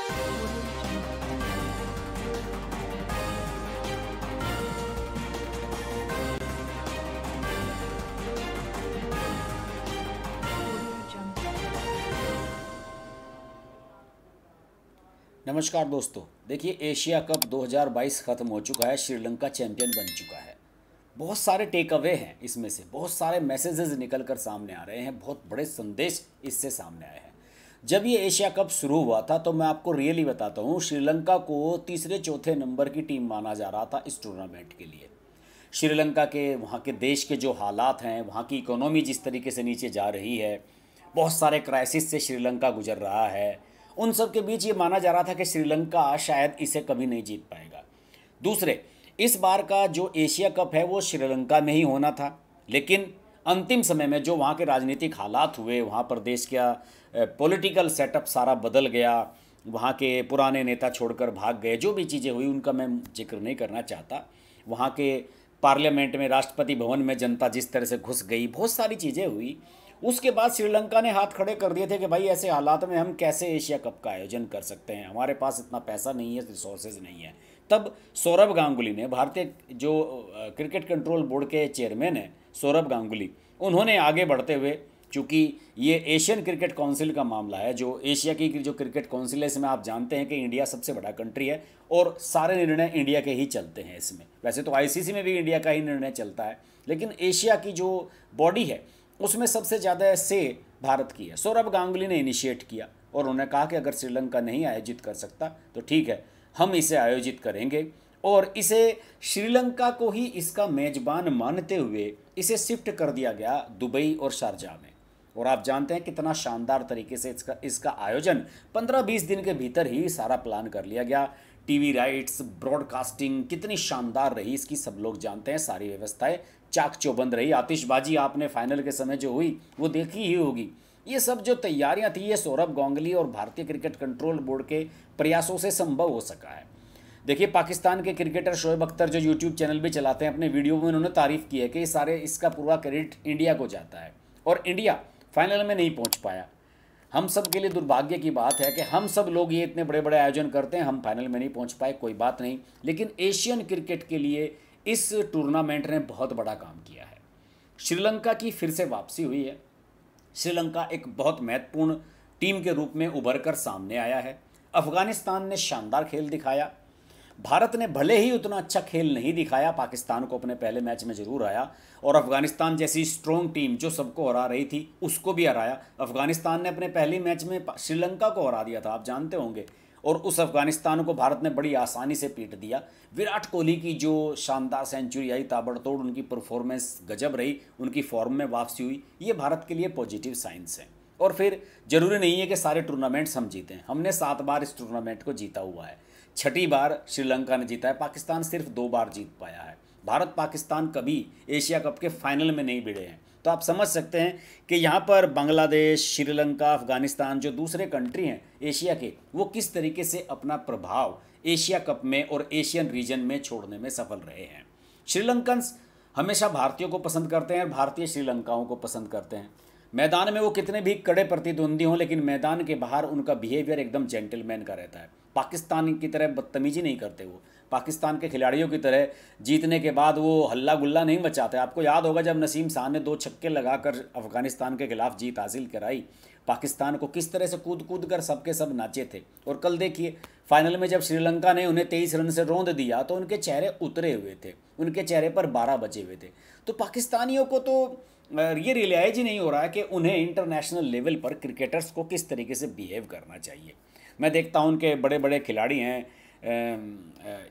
Audio Jungle. Audio Jungle. नमस्कार दोस्तों, देखिए एशिया कप 2022 ख़त्म हो चुका है। श्रीलंका चैंपियन बन चुका है। बहुत सारे टेक अवे हैं, इसमें से बहुत सारे मैसेजेस निकल कर सामने आ रहे हैं, बहुत बड़े संदेश इससे सामने आए हैं। जब ये एशिया कप शुरू हुआ था तो मैं आपको रियली बताता हूँ, श्रीलंका को तीसरे चौथे नंबर की टीम माना जा रहा था इस टूर्नामेंट के लिए। श्रीलंका के वहाँ के देश के जो हालात हैं, वहाँ की इकोनॉमी जिस तरीके से नीचे जा रही है, बहुत सारे क्राइसिस से श्रीलंका गुजर रहा है, उन सब के बीच ये माना जा रहा था कि श्रीलंका शायद इसे कभी नहीं जीत पाएगा। दूसरे, इस बार का जो एशिया कप है वो श्रीलंका में ही होना था, लेकिन अंतिम समय में जो वहाँ के राजनीतिक हालात हुए, वहाँ पर देश का पॉलिटिकल सेटअप सारा बदल गया, वहाँ के पुराने नेता छोड़कर भाग गए, जो भी चीज़ें हुई उनका मैं जिक्र नहीं करना चाहता। वहाँ के पार्लियामेंट में, राष्ट्रपति भवन में जनता जिस तरह से घुस गई, बहुत सारी चीज़ें हुई। उसके बाद श्रीलंका ने हाथ खड़े कर दिए थे कि भाई ऐसे हालात में हम कैसे एशिया कप का आयोजन कर सकते हैं, हमारे पास इतना पैसा नहीं है, रिसोर्सेज नहीं है। तब सौरभ गांगुली ने, भारतीय जो क्रिकेट कंट्रोल बोर्ड के चेयरमैन हैं सौरभ गांगुली, उन्होंने आगे बढ़ते हुए, चूँकि ये एशियन क्रिकेट काउंसिल का मामला है, जो एशिया की जो क्रिकेट काउंसिल है, इसमें आप जानते हैं कि इंडिया सबसे बड़ा कंट्री है और सारे निर्णय इंडिया के ही चलते हैं इसमें। वैसे तो आईसीसी में भी इंडिया का ही निर्णय चलता है, लेकिन एशिया की जो बॉडी है उसमें सबसे ज़्यादा से भारत की है। सौरभ गांगुली ने इनिशिएट किया और उन्होंने कहा कि अगर श्रीलंका नहीं आयोजित कर सकता तो ठीक है, हम इसे आयोजित करेंगे, और इसे श्रीलंका को ही इसका मेज़बान मानते हुए इसे शिफ्ट कर दिया गया दुबई और शारजाह में। और आप जानते हैं कितना शानदार तरीके से इसका आयोजन 15-20 दिन के भीतर ही सारा प्लान कर लिया गया। टीवी राइट्स, ब्रॉडकास्टिंग कितनी शानदार रही इसकी सब लोग जानते हैं, सारी व्यवस्थाएं चाक चौबंद रही। आतिशबाजी आपने फाइनल के समय जो हुई वो देखी ही होगी। ये सब जो तैयारियां थी, ये सौरभ गांगुली और भारतीय क्रिकेट कंट्रोल बोर्ड के प्रयासों से संभव हो सका है। देखिए, पाकिस्तान के क्रिकेटर शोएब अख्तर जो यूट्यूब चैनल भी चलाते हैं, अपने वीडियो में उन्होंने तारीफ़ की है कि इसका पूरा क्रेडिट इंडिया को जाता है, और इंडिया फाइनल में नहीं पहुंच पाया। हम सब के लिए दुर्भाग्य की बात है कि हम सब लोग ये इतने बड़े बड़े आयोजन करते हैं, हम फाइनल में नहीं पहुंच पाए, कोई बात नहीं, लेकिन एशियन क्रिकेट के लिए इस टूर्नामेंट ने बहुत बड़ा काम किया है। श्रीलंका की फिर से वापसी हुई है। श्रीलंका एक बहुत महत्वपूर्ण टीम के रूप में उभर कर सामने आया है। अफगानिस्तान ने शानदार खेल दिखाया। भारत ने भले ही उतना अच्छा खेल नहीं दिखाया, पाकिस्तान को अपने पहले मैच में ज़रूर हराया, और अफगानिस्तान जैसी स्ट्रॉन्ग टीम जो सबको हरा रही थी उसको भी हराया। अफगानिस्तान ने अपने पहले मैच में श्रीलंका को हरा दिया था, आप जानते होंगे, और उस अफगानिस्तान को भारत ने बड़ी आसानी से पीट दिया। विराट कोहली की जो शानदार सेंचुरी आई, ताबड़तोड़ उनकी परफॉर्मेंस गजब रही, उनकी फॉर्म में वापसी हुई, ये भारत के लिए पॉजिटिव साइंस हैं। और फिर ज़रूरी नहीं है कि सारे टूर्नामेंट्स हम जीतें, हमने 7 बार इस टूर्नामेंट को जीता हुआ है, 6ठी बार श्रीलंका ने जीता है, पाकिस्तान सिर्फ 2 बार जीत पाया है। भारत पाकिस्तान कभी एशिया कप के फाइनल में नहीं भिड़े हैं। तो आप समझ सकते हैं कि यहाँ पर बांग्लादेश, श्रीलंका, अफगानिस्तान जो दूसरे कंट्री हैं एशिया के, वो किस तरीके से अपना प्रभाव एशिया कप में और एशियन रीजन में छोड़ने में सफल रहे हैं। श्रीलंकन्स हमेशा भारतीयों को पसंद करते हैं और भारतीय श्रीलंकाओं को पसंद करते हैं। मैदान में वो कितने भी कड़े प्रतिद्वंदी हों, लेकिन मैदान के बाहर उनका बिहेवियर एकदम जेंटलमैन का रहता है। पाकिस्तान की तरह बदतमीजी नहीं करते वो, पाकिस्तान के खिलाड़ियों की तरह जीतने के बाद वो हल्ला गुल्ला नहीं मचाते। आपको याद होगा जब नसीम शाह ने 2 छक्के लगाकर अफगानिस्तान के खिलाफ जीत हासिल कराई, पाकिस्तान को किस तरह से कूद कूद कर सबके सब नाचे थे। और कल देखिए फाइनल में जब श्रीलंका ने उन्हें 23 रन से रौंद दिया तो उनके चेहरे उतरे हुए थे, उनके चेहरे पर 12 बचे हुए थे। तो पाकिस्तानियों को तो ये रियलाइज ही नहीं हो रहा है कि उन्हें इंटरनेशनल लेवल पर क्रिकेटर्स को किस तरीके से बिहेव करना चाहिए। मैं देखता हूँ उनके बड़े बड़े खिलाड़ी हैं,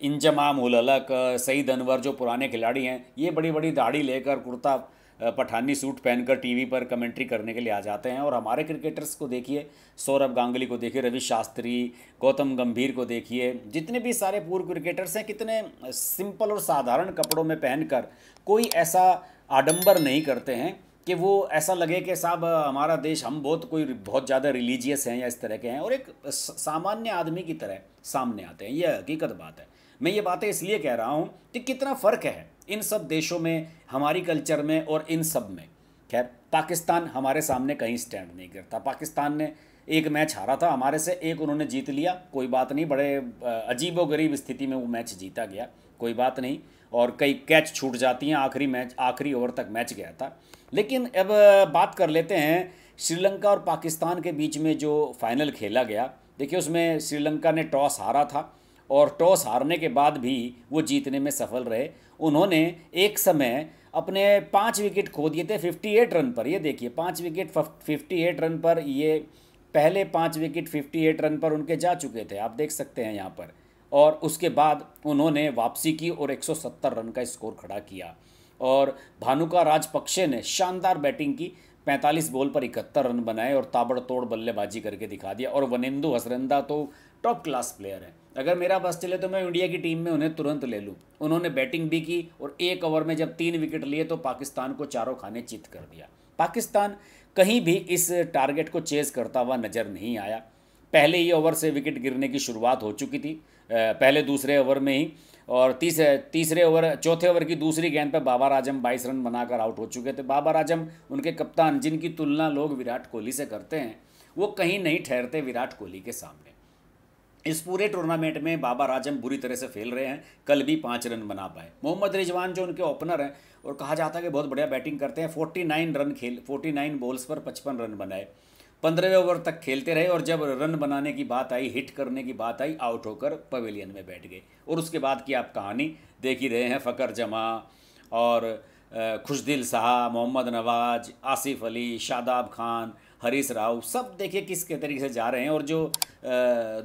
इंजमाम उल हक, सईद अनवर, जो पुराने खिलाड़ी हैं, ये बड़ी बड़ी दाढ़ी लेकर कुर्ता पठानी सूट पहनकर टीवी पर कमेंट्री करने के लिए आ जाते हैं। और हमारे क्रिकेटर्स को देखिए, सौरभ गांगुली को देखिए, रवि शास्त्री, गौतम गंभीर को देखिए, जितने भी सारे पूर्व क्रिकेटर्स हैं, कितने सिंपल और साधारण कपड़ों में पहनकर कोई ऐसा आडंबर नहीं करते हैं कि वो ऐसा लगे कि साहब हमारा देश, हम बहुत ज़्यादा रिलीजियस हैं या इस तरह के हैं, और एक सामान्य आदमी की तरह सामने आते हैं। ये हकीकत बात है। मैं ये बातें इसलिए कह रहा हूँ कि कितना फ़र्क है इन सब देशों में, हमारी कल्चर में और इन सब में। खैर, पाकिस्तान हमारे सामने कहीं स्टैंड नहीं करता। पाकिस्तान ने एक मैच हारा था हमारे से, एक उन्होंने जीत लिया, कोई बात नहीं, बड़े अजीबोगरीब स्थिति में वो मैच जीता गया, कोई बात नहीं। और कई कैच छूट जाती हैं, आखिरी ओवर तक मैच गया था। लेकिन अब बात कर लेते हैं श्रीलंका और पाकिस्तान के बीच में जो फाइनल खेला गया। देखिए उसमें श्रीलंका ने टॉस हारा था और टॉस हारने के बाद भी वो जीतने में सफल रहे। उन्होंने एक समय अपने 5 विकेट खो दिए थे 58 रन पर। ये देखिए 5 विकेट 58 रन पर, ये पहले 5 विकेट 58 रन पर उनके जा चुके थे, आप देख सकते हैं यहाँ पर। और उसके बाद उन्होंने वापसी की और 170 रन का स्कोर खड़ा किया। और भानुका राजपक्षे ने शानदार बैटिंग की, 45 बॉल पर 71 रन बनाए और ताबड़तोड़ बल्लेबाजी करके दिखा दिया। और वनिंदु हसरंगा तो टॉप क्लास प्लेयर है, अगर मेरा बस चले तो मैं इंडिया की टीम में उन्हें तुरंत ले लूँ। उन्होंने बैटिंग भी की और एक ओवर में जब 3 विकेट लिए तो पाकिस्तान को चारों खाने चित कर दिया। पाकिस्तान कहीं भी इस टारगेट को चेज़ करता हुआ नज़र नहीं आया। पहले ही ओवर से विकेट गिरने की शुरुआत हो चुकी थी, पहले दूसरे ओवर में ही। और चौथे ओवर की दूसरी गेंद पर बाबर आजम 22 रन बनाकर आउट हो चुके थे। बाबर आजम उनके कप्तान, जिनकी तुलना लोग विराट कोहली से करते हैं, वो कहीं नहीं ठहरते विराट कोहली के सामने। इस पूरे टूर्नामेंट में बाबर आजम बुरी तरह से फेल रहे हैं, कल भी 5 रन बना पाए। मोहम्मद रिजवान जो उनके ओपनर हैं और कहा जाता है कि बहुत बढ़िया बैटिंग करते हैं, 49 बॉल्स पर 55 रन बनाए। 15वें ओवर तक खेलते रहे और जब रन बनाने की बात आई, हिट करने की बात आई, आउट होकर पवेलियन में बैठ गए। और उसके बाद की आप कहानी देख ही रहे हैं, फ़कर जमा और खुशदिल शाह, मोहम्मद नवाज, आसिफ अली, शादाब खान, हरीश राव, सब देखिए किस के तरीके से जा रहे हैं। और जो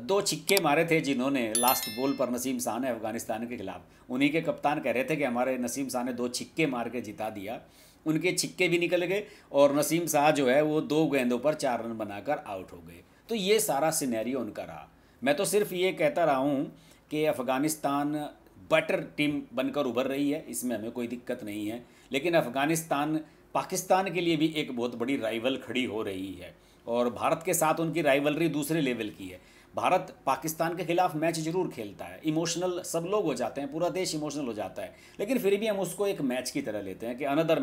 2 छिक्के मारे थे जिन्होंने लास्ट बॉल पर नसीम शाह ने अफगानिस्तान के खिलाफ, उन्हीं के कप्तान कह रहे थे कि हमारे नसीम शाह ने 2 छिक्के मार के जिता दिया। उनके छिक्के भी निकल गए और नसीम शाह जो है वो 2 गेंदों पर 4 रन बनाकर आउट हो गए। तो ये सारा सिनेरियो उनका रहा। मैं तो सिर्फ ये कहता रहा हूँ कि अफ़गानिस्तान बेटर टीम बनकर उभर रही है, इसमें हमें कोई दिक्कत नहीं है। लेकिन अफ़गानिस्तान पाकिस्तान के लिए भी एक बहुत बड़ी राइवल खड़ी हो रही है और भारत के साथ उनकी राइवलरी दूसरे लेवल की है। भारत पाकिस्तान के खिलाफ मैच जरूर खेलता है, इमोशनल सब लोग हो जाते हैं, पूरा देश इमोशनल हो जाता है, लेकिन फिर भी हम उसको एक मैच की तरह लेते हैं कि अनदर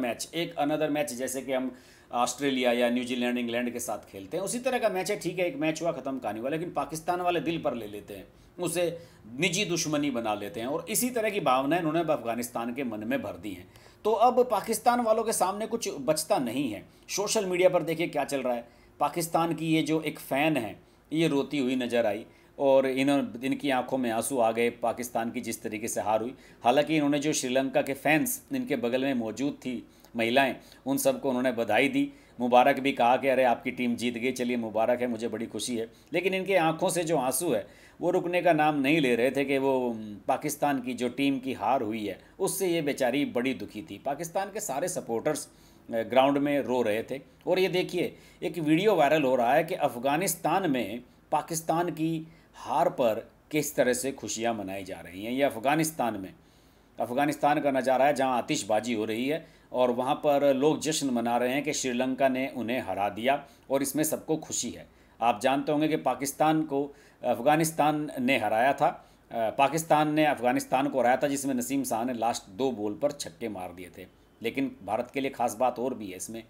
मैच, जैसे कि हम ऑस्ट्रेलिया या न्यूजीलैंड इंग्लैंड के साथ खेलते हैं, उसी तरह का मैच है। ठीक है, एक मैच हुआ, ख़त्म कहानी हुआ। लेकिन पाकिस्तान वाले दिल पर ले लेते हैं, उसे निजी दुश्मनी बना लेते हैं और इसी तरह की भावनाएं उन्होंने अफगानिस्तान के मन में भर दी हैं। तो अब पाकिस्तान वालों के सामने कुछ बचता नहीं है। सोशल मीडिया पर देखिए क्या चल रहा है। पाकिस्तान की ये जो एक फ़ैन है, ये रोती हुई नज़र आई और इनकी आंखों में आंसू आ गए पाकिस्तान की जिस तरीके से हार हुई। हालांकि इन्होंने जो श्रीलंका के फैंस इनके बगल में मौजूद थी, महिलाएं, उन सबको उन्होंने बधाई दी, मुबारक भी कहा कि अरे आपकी टीम जीत गई, चलिए मुबारक है, मुझे बड़ी खुशी है। लेकिन इनके आंखों से जो आंसू है वो रुकने का नाम नहीं ले रहे थे कि वो पाकिस्तान की जो टीम की हार हुई है उससे ये बेचारी बड़ी दुखी थी। पाकिस्तान के सारे सपोर्टर्स ग्राउंड में रो रहे थे। और ये देखिए एक वीडियो वायरल हो रहा है कि अफ़गानिस्तान में पाकिस्तान की हार पर किस तरह से खुशियाँ मनाई जा रही हैं। ये अफ़गानिस्तान का नज़ारा है जहाँ आतिशबाजी हो रही है और वहाँ पर लोग जश्न मना रहे हैं कि श्रीलंका ने उन्हें हरा दिया और इसमें सबको खुशी है। आप जानते होंगे कि पाकिस्तान को अफ़गानिस्तान ने हराया था, पाकिस्तान ने अफ़गानिस्तान को हराया था, जिसमें नसीम शाह ने लास्ट 2 बॉल पर छक्के मार दिए थे। लेकिन भारत के लिए ख़ास बात और भी है इसमें,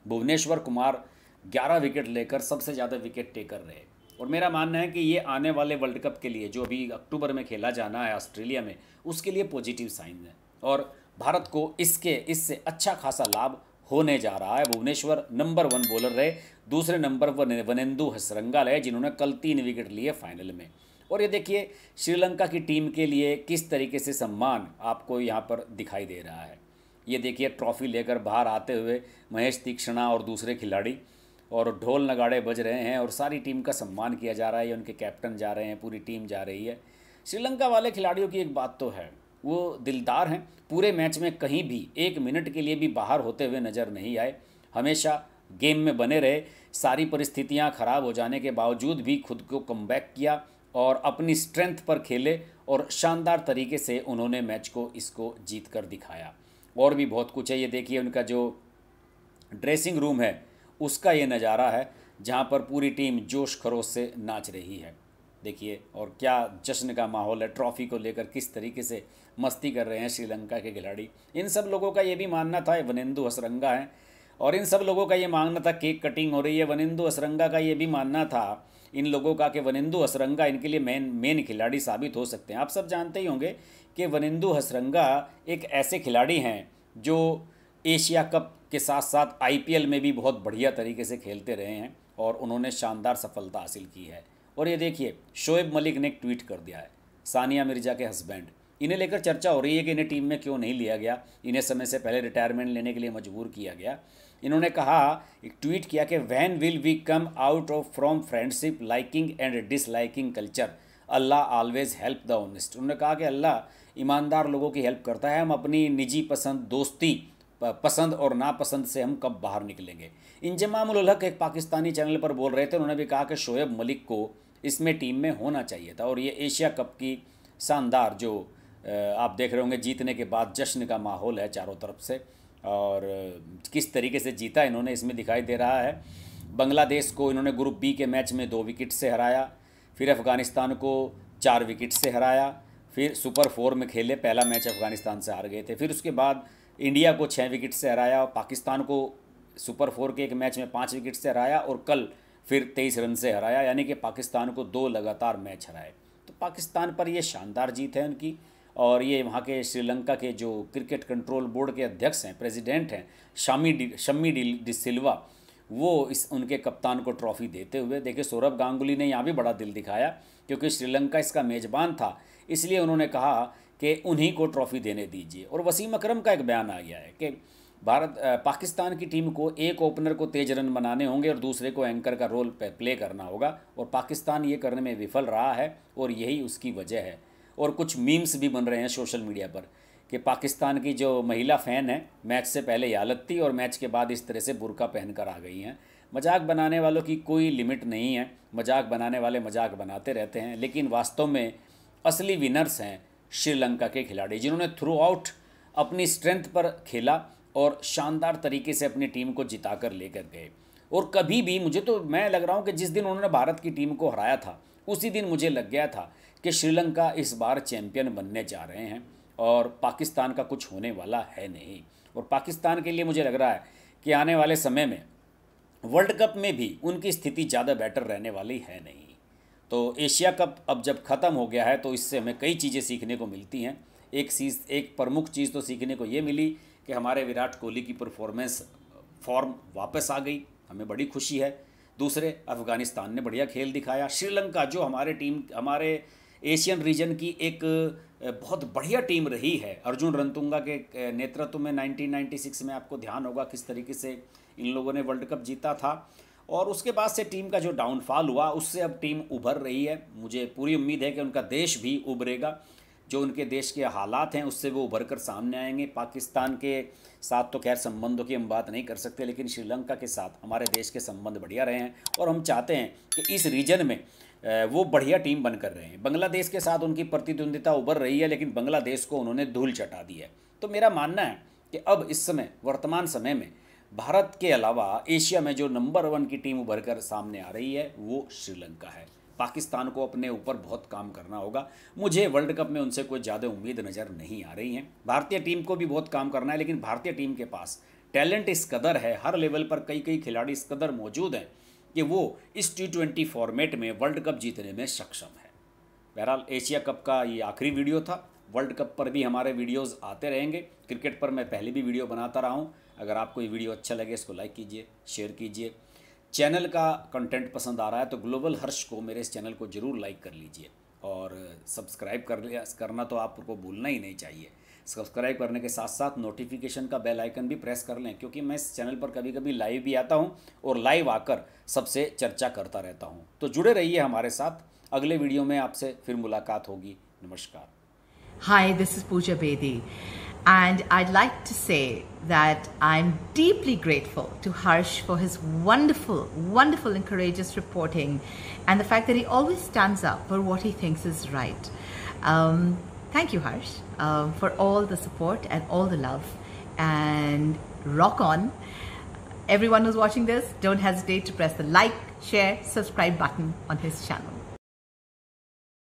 भुवनेश्वर कुमार 11 विकेट लेकर सबसे ज़्यादा विकेट टेकर रहे। और मेरा मानना है कि ये आने वाले वर्ल्ड कप के लिए जो अभी अक्टूबर में खेला जाना है ऑस्ट्रेलिया में, उसके लिए पॉजिटिव साइन है और भारत को इससे अच्छा खासा लाभ होने जा रहा है। भुवनेश्वर नंबर 1 बॉलर रहे, दूसरे नंबर पर वनिंदु हसरंगा रहे जिन्होंने कल 3 विकेट लिए फाइनल में। और ये देखिए श्रीलंका की टीम के लिए किस तरीके से सम्मान आपको यहाँ पर दिखाई दे रहा है। ये देखिए ट्रॉफी लेकर बाहर आते हुए महेश तीक्ष्णा और दूसरे खिलाड़ी, और ढोल नगाड़े बज रहे हैं और सारी टीम का सम्मान किया जा रहा है। उनके कैप्टन जा रहे हैं, पूरी टीम जा रही है। श्रीलंका वाले खिलाड़ियों की एक बात तो है, वो दिलदार हैं, पूरे मैच में कहीं भी 1 मिनट के लिए भी बाहर होते हुए नज़र नहीं आए, हमेशा गेम में बने रहे। सारी परिस्थितियां ख़राब हो जाने के बावजूद भी खुद को कमबैक किया और अपनी स्ट्रेंथ पर खेले और शानदार तरीके से उन्होंने मैच को इसको जीत कर दिखाया। और भी बहुत कुछ है। ये देखिए उनका जो ड्रेसिंग रूम है उसका ये नज़ारा है जहाँ पर पूरी टीम जोश खरोश से नाच रही है। देखिए और क्या जश्न का माहौल है, ट्रॉफ़ी को लेकर किस तरीके से मस्ती कर रहे हैं श्रीलंका के खिलाड़ी। इन सब लोगों का ये भी मानना था, वनिंदु हसरंगा हैं और इन सब लोगों का ये मानना था केक कटिंग हो रही है। वनिंदु हसरंगा का ये भी मानना था इन लोगों का कि वनिंदु हसरंगा इनके लिए मेन खिलाड़ी साबित हो सकते हैं। आप सब जानते ही होंगे कि वनिंदु हसरंगा एक ऐसे खिलाड़ी हैं जो एशिया कप के साथ साथ IPL में भी बहुत बढ़िया तरीके से खेलते रहे हैं और उन्होंने शानदार सफलता हासिल की है। और ये देखिए, शोएब मलिक ने एक ट्वीट कर दिया है, सानिया मिर्जा के हस्बैंड। इन्हें लेकर चर्चा हो रही है कि इन्हें टीम में क्यों नहीं लिया गया, इन्हें समय से पहले रिटायरमेंट लेने के लिए मजबूर किया गया। इन्होंने कहा, एक ट्वीट किया कि when will we come out of from friendship liking and disliking culture, Allah always help the honest. उन्होंने कहा कि अल्लाह ईमानदार लोगों की हेल्प करता है, हम अपनी निजी पसंद, दोस्ती पसंद और नापसंद से हम कब बाहर निकलेंगे। इंजमाम उल हक एक पाकिस्तानी चैनल पर बोल रहे थे, उन्होंने भी कहा कि शोएब मलिक को इसमें टीम में होना चाहिए था। और ये एशिया कप की शानदार जो आप देख रहे होंगे जीतने के बाद जश्न का माहौल है चारों तरफ से, और किस तरीके से जीता इन्होंने इसमें दिखाई दे रहा है। बांग्लादेश को इन्होंने ग्रुप बी के मैच में 2 विकेट से हराया, फिर अफ़गानिस्तान को 4 विकेट से हराया, फिर सुपर 4 में खेले, पहला मैच अफ़गानिस्तान से हार गए थे, फिर उसके बाद इंडिया को 6 विकेट से हराया, और पाकिस्तान को सुपर 4 के एक मैच में 5 विकेट से हराया, और कल फिर 23 रन से हराया, यानी कि पाकिस्तान को 2 लगातार मैच हराए। तो पाकिस्तान पर ये शानदार जीत है उनकी। और ये वहाँ के श्रीलंका के जो क्रिकेट कंट्रोल बोर्ड के अध्यक्ष हैं, प्रेसिडेंट हैं, शम्मी डी सिल्वा, वो उनके कप्तान को ट्रॉफ़ी देते हुए, देखिए सौरभ गांगुली ने यहाँ भी बड़ा दिल दिखाया, क्योंकि श्रीलंका इसका मेज़बान था, इसलिए उन्होंने कहा कि उन्हीं को ट्रॉफ़ी देने दीजिए। और वसीम अकरम का एक बयान आ गया है कि पाकिस्तान की टीम को एक ओपनर को तेज रन बनाने होंगे और दूसरे को एंकर का रोल प्ले करना होगा, और पाकिस्तान ये करने में विफल रहा है और यही उसकी वजह है। और कुछ मीम्स भी बन रहे हैं सोशल मीडिया पर कि पाकिस्तान की जो महिला फ़ैन है, मैच से पहले ये हालत थी और मैच के बाद इस तरह से बुर्का पहनकर आ गई हैं। मजाक बनाने वालों की कोई लिमिट नहीं है, मजाक बनाने वाले मजाक बनाते रहते हैं, लेकिन वास्तव में असली विनर्स हैं श्रीलंका के खिलाड़ी, जिन्होंने थ्रू आउट अपनी स्ट्रेंथ पर खेला और शानदार तरीके से अपनी टीम को जिता कर लेकर गए। और कभी भी मैं लग रहा हूँ कि जिस दिन उन्होंने भारत की टीम को हराया था, उसी दिन मुझे लग गया था कि श्रीलंका इस बार चैंपियन बनने जा रहे हैं और पाकिस्तान का कुछ होने वाला है नहीं। और पाकिस्तान के लिए मुझे लग रहा है कि आने वाले समय में वर्ल्ड कप में भी उनकी स्थिति ज़्यादा बेटर रहने वाली है नहीं। तो एशिया कप अब जब ख़त्म हो गया है तो इससे हमें कई चीज़ें सीखने को मिलती हैं। एक प्रमुख चीज़ तो सीखने को ये मिली कि हमारे विराट कोहली की परफॉर्मेंस फॉर्म वापस आ गई, हमें बड़ी खुशी है। दूसरे, अफ़गानिस्तान ने बढ़िया खेल दिखाया। श्रीलंका जो हमारे एशियन रीजन की एक बहुत बढ़िया टीम रही है, अर्जुन रणतुंगा के नेतृत्व में 1996 में आपको ध्यान होगा किस तरीके से इन लोगों ने वर्ल्ड कप जीता था। और उसके बाद से टीम का जो डाउनफॉल हुआ, उससे अब टीम उभर रही है। मुझे पूरी उम्मीद है कि उनका देश भी उभरेगा, जो उनके देश के हालात हैं उससे वो उभर कर सामने आएंगे। पाकिस्तान के साथ तो खैर संबंधों की हम बात नहीं कर सकते, लेकिन श्रीलंका के साथ हमारे देश के संबंध बढ़िया रहे हैं और हम चाहते हैं कि इस रीजन में वो बढ़िया टीम बनकर रहे हैं। बांग्लादेश के साथ उनकी प्रतिद्वंदिता उभर रही है, लेकिन बांग्लादेश को उन्होंने धूल चटा दी है। तो मेरा मानना है कि अब इस समय वर्तमान समय में भारत के अलावा एशिया में जो नंबर 1 की टीम उभर कर सामने आ रही है वो श्रीलंका है। पाकिस्तान को अपने ऊपर बहुत काम करना होगा। मुझे वर्ल्ड कप में उनसे कोई ज़्यादा उम्मीद नज़र नहीं आ रही है। भारतीय टीम को भी बहुत काम करना है, लेकिन भारतीय टीम के पास टैलेंट इस कदर है, हर लेवल पर कई खिलाड़ी इस कदर मौजूद हैं कि वो इस T20 फॉर्मेट में वर्ल्ड कप जीतने में सक्षम है। बहरहाल एशिया कप का ये आखिरी वीडियो था। वर्ल्ड कप पर भी हमारे वीडियोस आते रहेंगे। क्रिकेट पर मैं पहले भी वीडियो बनाता रहा हूँ। अगर आपको ये वीडियो अच्छा लगे इसको लाइक कीजिए, शेयर कीजिए। चैनल का कंटेंट पसंद आ रहा है तो ग्लोबल हर्ष को, मेरे इस चैनल को ज़रूर लाइक कर लीजिए और सब्सक्राइब करना तो आपको भूलना ही नहीं चाहिए। सब्सक्राइब करने के साथ साथ नोटिफिकेशन का बेल आइकन भी प्रेस कर लें, क्योंकि मैं इस चैनल पर कभी कभी लाइव भी आता हूं और लाइव आकर सबसे चर्चा करता रहता हूं। तो जुड़े रहिए हमारे साथ। अगले वीडियो में आपसे फिर मुलाकात होगी। नमस्कार। Hi, this is Pooja Bedi, and I'd like to say that I'm deeply grateful to Harsh for his wonderful and courageous reporting, and the fact that he always stands up for what he thinks is right. Thank you, Harsh, for all the support and all the love, and rock on. Everyone who's watching this, don't hesitate to press the like, share, subscribe button on his channel.